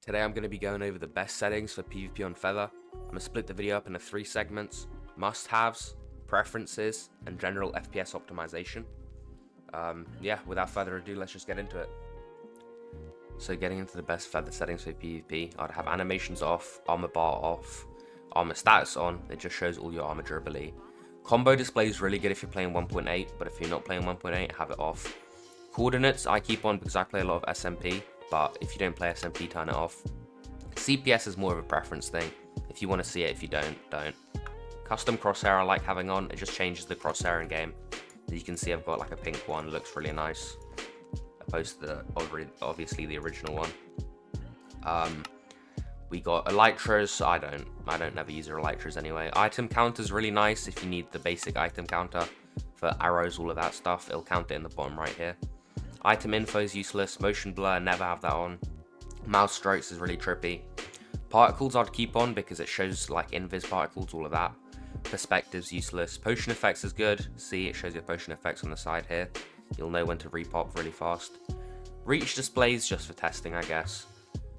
Today I'm going to be going over the best settings for PvP on Feather. I'm going to split the video up into 3 segments: must-haves, preferences, and general FPS optimization. Yeah, without further ado, let's just get into it. So getting into the best Feather settings for PvP, I'd have animations off, armor bar off, armor status on. It just shows all your armor durability. Combo display is really good if you're playing 1.8, but if you're not playing 1.8, have it off. Coordinates I keep on because I play a lot of SMP, but if you don't play SMP, turn it off. CPS is more of a preference thing. If you want to see it, if you don't. Custom crosshair I like having on. It just changes the crosshair in game. As you can see, I've got like a pink one. It looks really nice, opposed to obviously the original one. We got elytras. I don't never use elytras anyway. Item counter is really nice if you need the basic item counter for arrows, all of that stuff. It'll count it in the bottom right here. Item info is useless. Motion blur, never have that on. Mouse strokes is really trippy. Particles I'd keep on because it shows like invis particles, all of that. Perspective's useless. Potion effects is good. See, it shows your potion effects on the side here. You'll know when to repop really fast. Reach displays just for testing, I guess.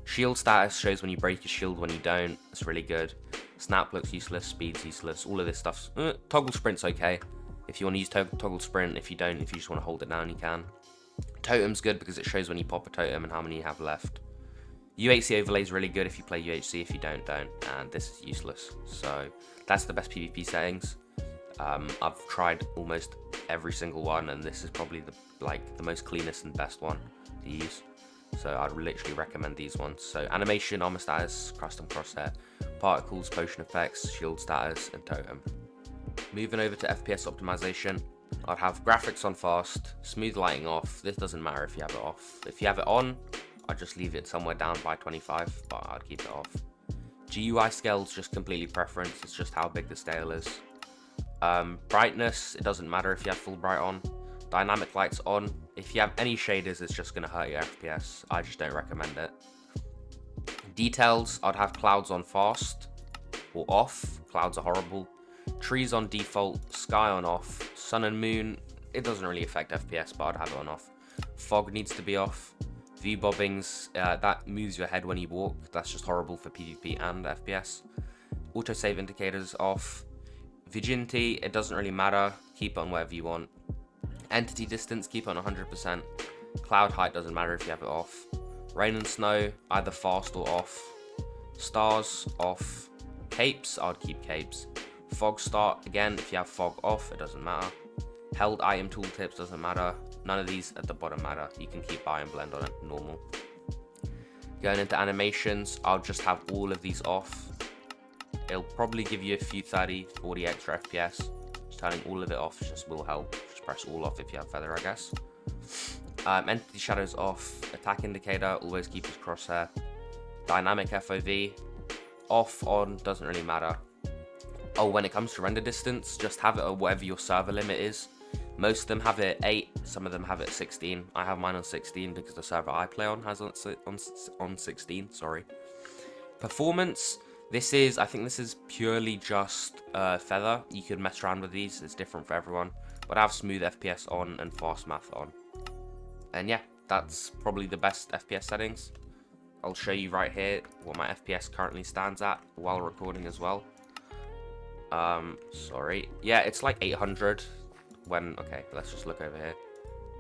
Shield status shows when you break your shield, when you don't. It's really good. Snap looks useless. Speed's useless. All of this stuff's... Toggle sprint's okay. If you want to use toggle sprint, if you don't, if you just want to hold it down, you can. Totem's good because it shows when you pop a totem and how many you have left. UHC overlay is really good if you play UHC. If you don't. And this is useless. So that's the best PvP settings. I've tried almost every single one, and this is probably the most cleanest and best one to use. So I'd literally recommend these ones. So animation, armor status, custom crosshair, particles, potion effects, shield status, and totem. Moving over to FPS optimization, I'd have graphics on fast, smooth lighting off. This doesn't matter if you have it off. If you have it on, I'd just leave it somewhere down by 25, but I'd keep it off. GUI scale is just completely preference. It's just how big the scale is. Brightness, it doesn't matter if you have full bright on. Dynamic lights on. If you have any shaders, it's just going to hurt your FPS. I just don't recommend it. Details, I'd have clouds on fast or off. Clouds are horrible. Trees on default, sky on off. Sun and moon, it doesn't really affect FPS, but I'd have it on off. Fog needs to be off. View bobbings, that moves your head when you walk. That's just horrible for PvP and FPS. Autosave indicators off. Vigility, it doesn't really matter. Keep it on whatever you want. Entity distance, keep it on 100%. Cloud height doesn't matter if you have it off. Rain and snow, either fast or off. Stars, off. Capes, I'd keep capes. Fog start, again, if you have fog off, it doesn't matter. Held item tooltips doesn't matter. None of these at the bottom matter. You can keep buy and blend on it, normal. Going into animations, I'll just have all of these off. It'll probably give you a few 30, 40 extra FPS. Just turning all of it off just will help. Just press all off if you have feather, I guess. Entity shadows off. Attack indicator, always keep his crosshair. Dynamic FOV, off, on, doesn't really matter. Oh, when it comes to render distance, just have it at whatever your server limit is. Most of them have it at 8, some of them have it at 16. I have mine on 16 because the server I play on has on 16, sorry. Performance, I think this is purely just feather. You could mess around with these, it's different for everyone. But I have smooth FPS on and fast math on. And yeah, that's probably the best FPS settings. I'll show you right here what my FPS currently stands at while recording as well. Sorry. Yeah, it's like 800 okay, let's just look over here.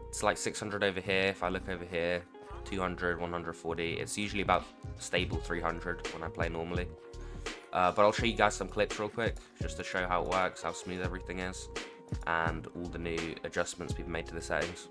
It's like 600 over here. If I look over here, 200, 140. It's usually about stable 300 when I play normally. But I'll show you guys some clips real quick, just to show how it works, how smooth everything is, and all the new adjustments we've made to the settings.